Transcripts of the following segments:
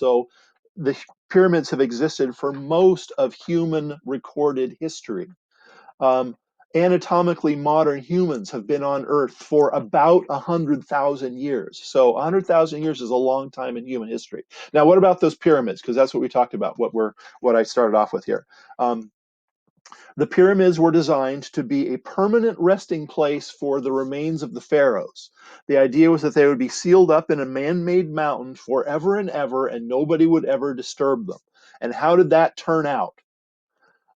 So the pyramids have existed for most of human recorded history. Um, Anatomically modern humans have been on Earth for about 100,000 years. So 100,000 years is a long time in human history. Now, what about those pyramids? Because that's what we talked about, what I started off with here. Um, the pyramids were designed to be a permanent resting place for the remains of the pharaohs. The idea was that they would be sealed up in a man-made mountain forever and ever, and nobody would ever disturb them. And how did that turn out?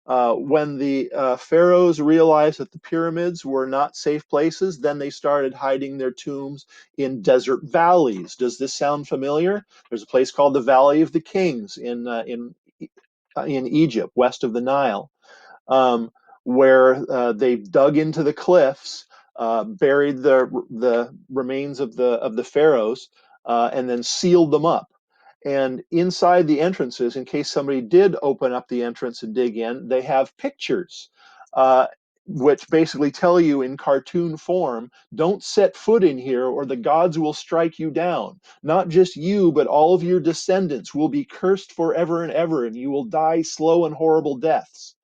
When the pharaohs realized that the pyramids were not safe places, then they started hiding their tombs in desert valleys. Does this sound familiar? There's a place called the Valley of the Kings in Egypt, west of the Nile, um, where they've dug into the cliffs, buried the remains of the pharaohs, and then sealed them up. And inside the entrances, in case somebody did open up the entrance and dig in, they have pictures, uh, which basically tell you in cartoon form, don't set foot in here or the gods will strike you down. Not just you, but all of your descendants will be cursed forever and ever, and you will die slow and horrible deaths.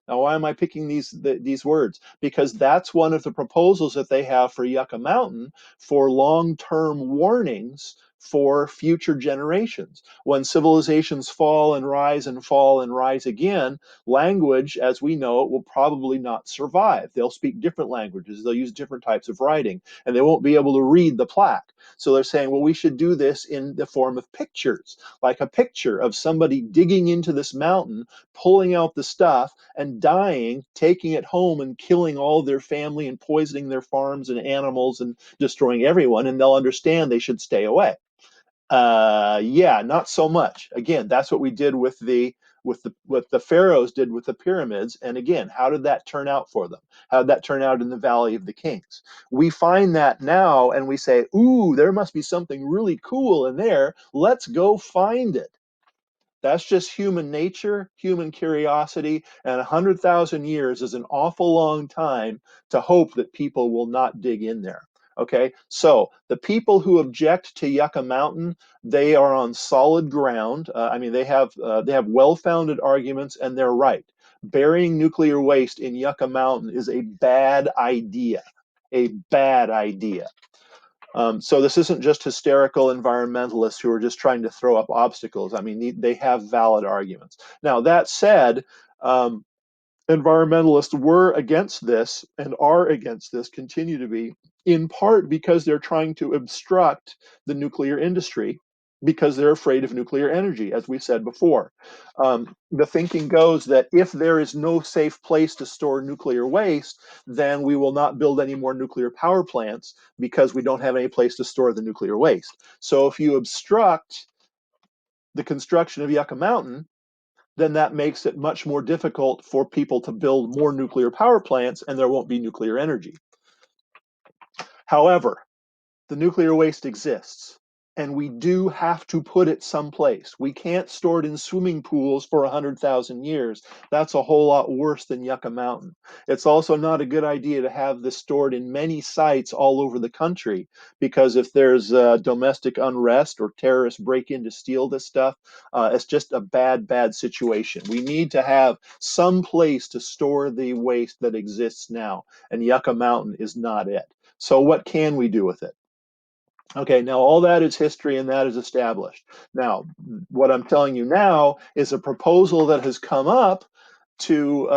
Now, why am I picking these words? Because that's one of the proposals that they have for Yucca Mountain for long-term warnings for future generations. When civilizations fall and rise and fall and rise again, language, as we know it, will probably not survive. They'll speak different languages, they'll use different types of writing, and they won't be able to read the plaque. So they're saying, well, we should do this in the form of pictures, like a picture of somebody digging into this mountain, pulling out the stuff and dying, taking it home and killing all their family and poisoning their farms and animals and destroying everyone, and they'll understand they should stay away. Yeah, not so much. Again, that's what we did what the pharaohs did with the pyramids. And again, how did that turn out for them? How did that turn out in the Valley of the Kings? We find that now and we say, ooh, there must be something really cool in there. Let's go find it. That's just human nature, human curiosity, and 100,000 years is an awful long time to hope that people will not dig in there. Okay, so the people who object to Yucca Mountain, they are on solid ground. I mean, they have well-founded arguments, and they're right. Burying nuclear waste in Yucca Mountain is a bad idea. A bad idea. So this isn't just hysterical environmentalists who are just trying to throw up obstacles. I mean, they have valid arguments. Now, that said, um, environmentalists were against this and are against this, continue to be, in part because they're trying to obstruct the nuclear industry because they're afraid of nuclear energy, as we said before. The thinking goes that if there is no safe place to store nuclear waste, then we will not build any more nuclear power plants because we don't have any place to store the nuclear waste. So if you obstruct the construction of Yucca Mountain, then that makes it much more difficult for people to build more nuclear power plants and there won't be nuclear energy. However, the nuclear waste exists and we do have to put it someplace. We can't store it in swimming pools for 100,000 years. That's a whole lot worse than Yucca Mountain. It's also not a good idea to have this stored in many sites all over the country because if there's domestic unrest or terrorists break in to steal this stuff, it's just a bad situation. We need to have some place to store the waste that exists now, and Yucca Mountain is not it. So what can we do with it? Okay, now all that is history and that is established. Now, what I'm telling you now is a proposal that has come up to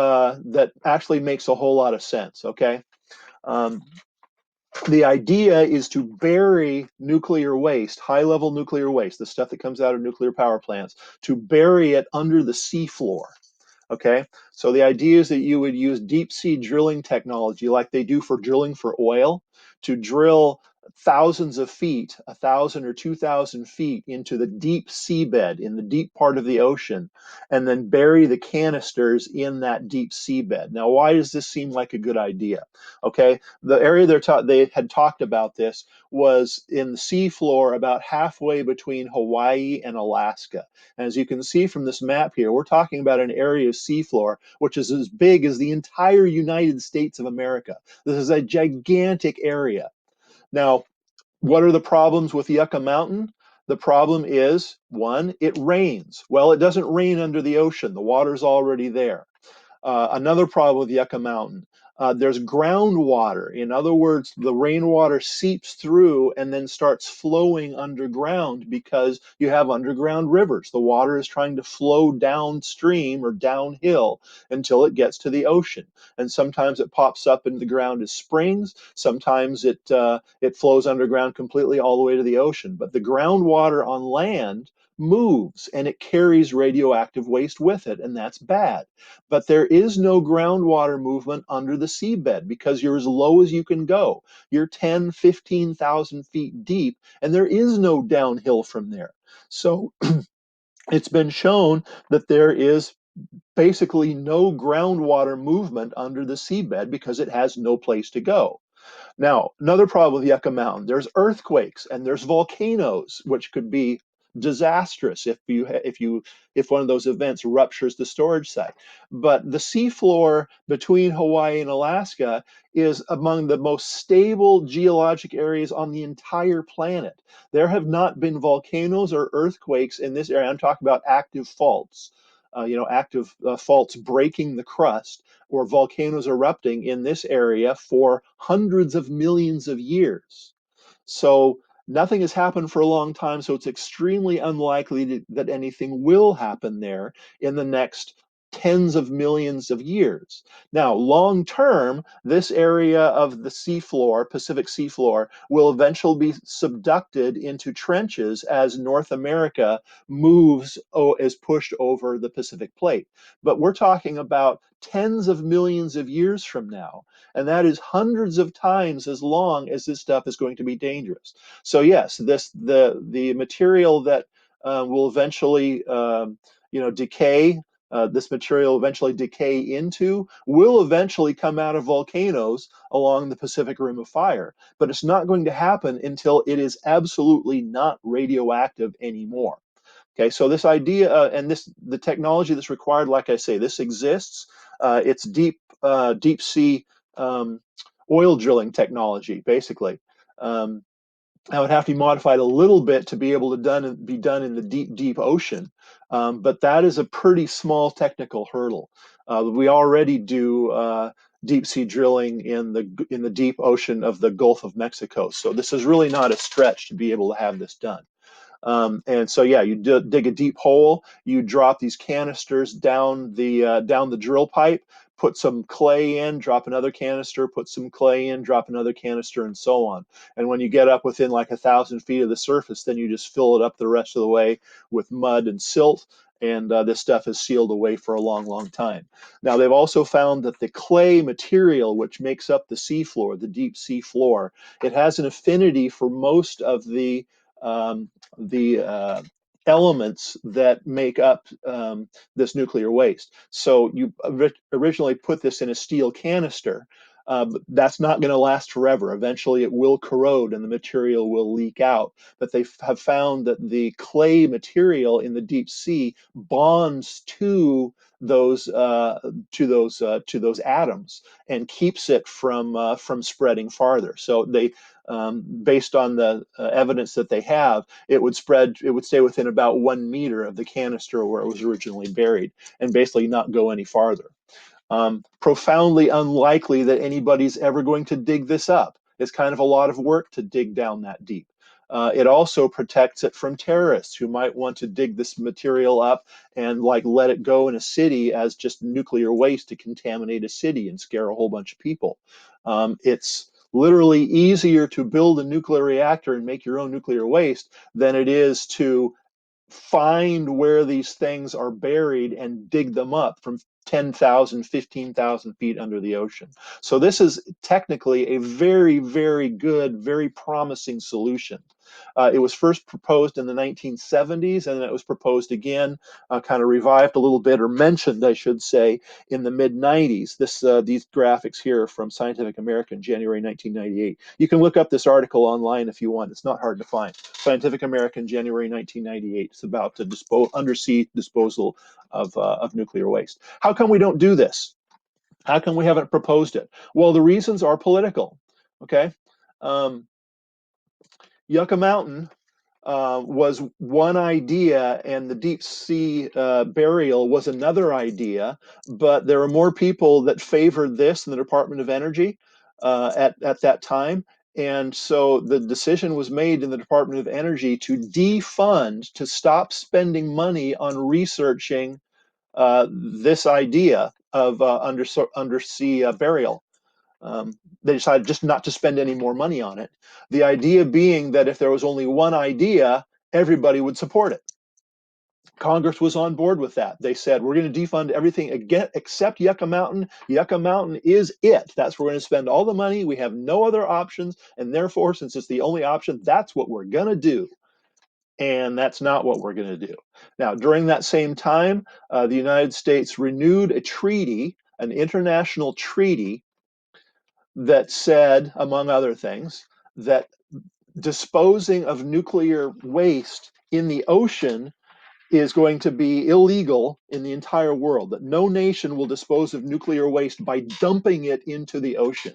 that actually makes a whole lot of sense. Okay, um, the idea is to bury nuclear waste, high-level nuclear waste, the stuff that comes out of nuclear power plants, to bury it under the seafloor. Okay, so the idea is that you would use deep sea drilling technology like they do for drilling for oil to drill thousands of feet, 1,000 or 2,000 feet into the deep seabed, in the deep part of the ocean, and then bury the canisters in that deep seabed. Now, why does this seem like a good idea? Okay, the area they had talked about this was in the seafloor about halfway between Hawaii and Alaska. And as you can see from this map here, we're talking about an area of seafloor which is as big as the entire United States of America. This is a gigantic area. Now, what are the problems with Yucca Mountain? The problem is, one, it rains. Well, it doesn't rain under the ocean. The water's already there. Another problem with Yucca Mountain, there's groundwater. In other words, the rainwater seeps through and then starts flowing underground because you have underground rivers. The water is trying to flow downstream or downhill until it gets to the ocean. And sometimes it pops up into the ground as springs. Sometimes it flows underground completely all the way to the ocean. But the groundwater on land moves and it carries radioactive waste with it, and that's bad. But there is no groundwater movement under the seabed because you're as low as you can go. You're 10, 15,000 feet deep, and there is no downhill from there. So it's been shown that there is basically no groundwater movement under the seabed because it has no place to go. Now, another problem with Yucca Mountain, there's earthquakes and there's volcanoes, which could be disastrous if one of those events ruptures the storage site. But the seafloor between Hawaii and Alaska is among the most stable geologic areas on the entire planet. There have not been volcanoes or earthquakes in this area. I'm talking about active faults. Active faults breaking the crust or volcanoes erupting in this area for hundreds of millions of years. So nothing has happened for a long time, so it's extremely unlikely that anything will happen there in the next tens of millions of years. Now, long term, this area of the seafloor, Pacific seafloor, will eventually be subducted into trenches as North America is pushed over the Pacific plate. But we're talking about tens of millions of years from now, and that is hundreds of times as long as this stuff is going to be dangerous. So yes, the material that will eventually decay. This material eventually decay into will eventually come out of volcanoes along the Pacific Rim of Fire, but it's not going to happen until it is absolutely not radioactive anymore. Okay, so this idea and the technology that's required, like I say, this exists. It's deep sea um, oil drilling technology, basically. Um, I would have to be modified a little bit to be able to be done in the deep ocean, but that is a pretty small technical hurdle. We already do deep sea drilling in the deep ocean of the Gulf of Mexico, so this is really not a stretch to be able to have this done. And so, yeah, you dig a deep hole, you drop these canisters down the drill pipe, put some clay in, drop another canister, put some clay in, drop another canister, and so on. And when you get up within like 1,000 feet of the surface, then you just fill it up the rest of the way with mud and silt. And this stuff is sealed away for a long, long time. Now, they've also found that the clay material, which makes up the seafloor, the deep sea floor, it has an affinity for most of um, the elements that make up this nuclear waste. So you originally put this in a steel canister. But that's not going to last forever. Eventually, it will corrode and the material will leak out. But they have found that the clay material in the deep sea bonds to those atoms and keeps it from spreading farther. So based on the evidence that they have, it would stay within about 1 meter of the canister where it was originally buried and basically not go any farther. Profoundly unlikely that anybody's ever going to dig this up. It's kind of a lot of work to dig down that deep. It also protects it from terrorists who might want to dig this material up and like let it go in a city as just nuclear waste to contaminate a city and scare a whole bunch of people. It's literally easier to build a nuclear reactor and make your own nuclear waste than it is to find where these things are buried and dig them up from 10,000, 15,000 feet under the ocean. So this is technically a very, very good, very promising solution. It was first proposed in the 1970s, and then it was proposed again, kind of revived a little bit, or mentioned, I should say, in the mid 90s. These graphics here are from Scientific American, January 1998. You can look up this article online if you want. It's not hard to find. Scientific American, January 1998. It's about the undersea disposal of nuclear waste. How come we don't do this? How come we haven't proposed it? Well, the reasons are political. Okay, um, Yucca Mountain was one idea, and the deep sea burial was another idea. But there were more people that favored this in the Department of Energy at that time. And so the decision was made in the Department of Energy to defund, to stop spending money on researching this idea of undersea burial. They decided just not to spend any more money on it. The idea being that if there was only one idea, everybody would support it. Congress was on board with that. They said, we're going to defund everything again except Yucca Mountain. Yucca Mountain is it. That's where we're going to spend all the money. We have no other options. And therefore, since it's the only option, that's what we're going to do. And that's not what we're going to do. Now, during that same time, the United States renewed a treaty, an international treaty that said, among other things, that disposing of nuclear waste in the ocean is going to be illegal in the entire world, that no nation will dispose of nuclear waste by dumping it into the ocean.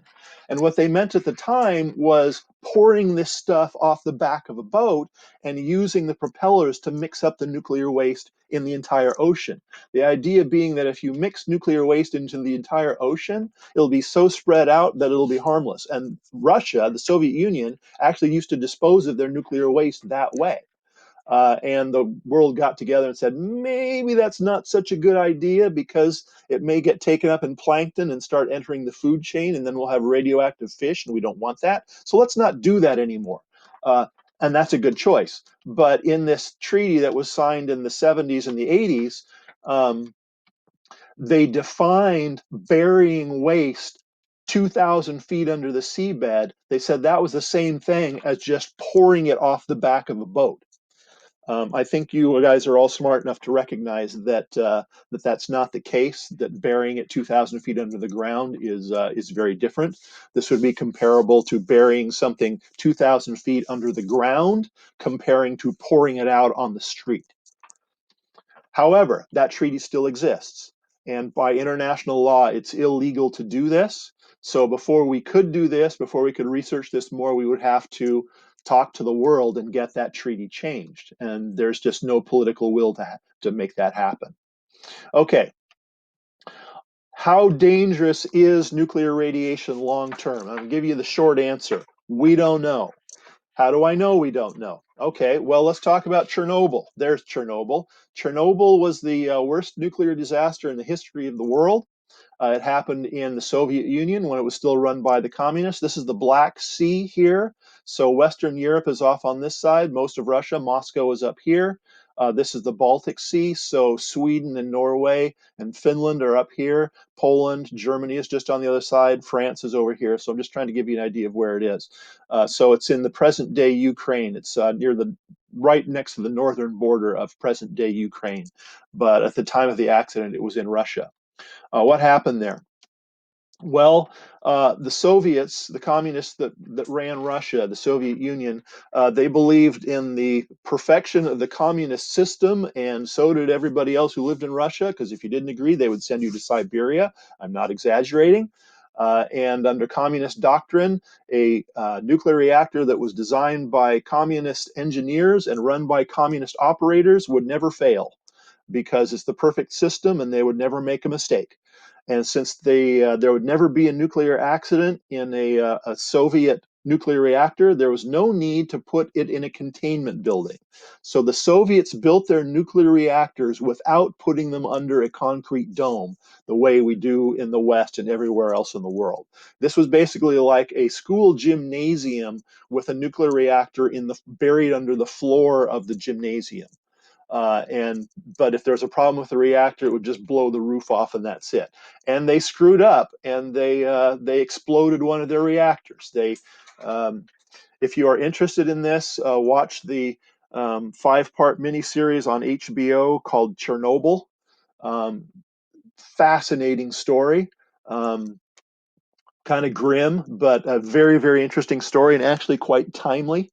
And what they meant at the time was pouring this stuff off the back of a boat and using the propellers to mix up the nuclear waste in the entire ocean. The idea being that if you mix nuclear waste into the entire ocean, it'll be so spread out that it'll be harmless. And Russia, the Soviet Union, actually used to dispose of their nuclear waste that way. And the world got together and said, maybe that's not such a good idea because it may get taken up in plankton and start entering the food chain, and then we'll have radioactive fish, and we don't want that. So let's not do that anymore. And that's a good choice. But in this treaty that was signed in the 70s and the 80s, they defined burying waste 2,000 feet under the seabed. They said that was the same thing as just pouring it off the back of a boat. I think you guys are all smart enough to recognize that that's not the case. That burying it 2,000 feet under the ground is very different. This would be comparable to burying something 2,000 feet under the ground, comparing to pouring it out on the street. However, that treaty still exists, and by international law, it's illegal to do this. So before we could do this, before we could research this more, we would have to talk to the world and get that treaty changed. And there's just no political will to make that happen. Okay, how dangerous is nuclear radiation long term? I'm going to give you the short answer. We don't know. How do I know we don't know? Okay, well, let's talk about Chernobyl. There's Chernobyl. Chernobyl was the worst nuclear disaster in the history of the world. It happened in the Soviet Union when it was still run by the communists. This is the Black Sea here. So Western Europe is off on this side. Most of Russia, Moscow is up here. This is the Baltic Sea. So Sweden and Norway and Finland are up here. Poland, Germany is just on the other side. France is over here. So I'm just trying to give you an idea of where it is. So it's in the present day Ukraine. It's near the right next to the northern border of present day Ukraine. But at the time of the accident, it was in Russia. What happened there? Well, the Soviets, the communists that ran Russia, the Soviet Union, they believed in the perfection of the communist system, and so did everybody else who lived in Russia, because if you didn't agree, they would send you to Siberia. I'm not exaggerating. And under communist doctrine, a nuclear reactor that was designed by communist engineers and run by communist operators would never fail because it's the perfect system and they would never make a mistake. And since there would never be a nuclear accident in a Soviet nuclear reactor, there was no need to put it in a containment building. So the Soviets built their nuclear reactors without putting them under a concrete dome, the way we do in the West and everywhere else in the world. This was basically like a school gymnasium with a nuclear reactor buried under the floor of the gymnasium. But if there's a problem with the reactor, it would just blow the roof off, and that's it. And they screwed up, and they exploded one of their reactors. If you are interested in this, watch the 5-part miniseries on HBO called Chernobyl. Um, Fascinating story. Kind of grim, but a very, very interesting story, and actually quite timely.